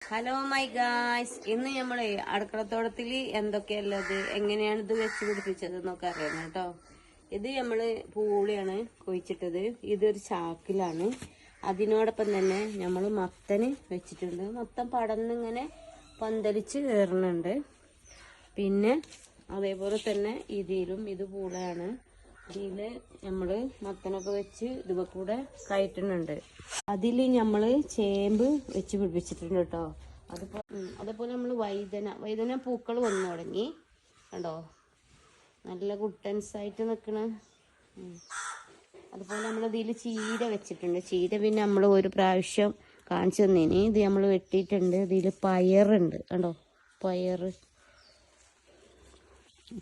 Hello my guys, ഇന്ന് നമ്മള് അടുക്കളത്തോട്ടത്തിൽ എന്തൊക്കെയല്ലത് എങ്ങനെയാണ് ഇത് വെച്ച് പിടിപ്പിച്ചത് എന്നൊക്കെ അറിയണം കേട്ടോ. ഇത് നമ്മള് പൂളിയാണ് കുഴിച്ചിട്ടത്. ഇതൊരു ചാക്കിലാണ്. അതിനോടൊപ്പം തന്നെ നമ്മള് മത്തന് വെച്ചിട്ടുണ്ട്. മത്തൻ പടന്നിങ്ങനെ പന്തലിച്ച് കയറുന്നുണ്ട്. പിന്നെ അതേപോലെ തന്നെ ഇതിലും ഇത് പൂളയാണ്. ഇതില് നമ്മള് മത്തനൊക്കെ വെച്ച് ഇതുപോലെ കൂടെ കയറ്റുന്നുണ്ട്. അതില് നമ്മള് ചേമ്പ് വെച്ച് പിടിപ്പിച്ചിട്ടുണ്ട് കേട്ടോ. അതേപോലെ നമ്മള് വൈതന പൂക്കൾ വന്നു തുടങ്ങി കണ്ടോ, നല്ല ഗുട്ടൻസ് ആയിട്ട് നിക്കണ. അതുപോലെ നമ്മൾ ഇതിൽ ചീര വെച്ചിട്ടുണ്ട്. ചീര പിന്നെ നമ്മൾ ഒരു പ്രാവശ്യം കാണിച്ചു തന്നേന്. ഇത് നമ്മൾ വെട്ടിയിട്ടുണ്ട്. ഇതിൽ പയറുണ്ട് കണ്ടോ, പയറ്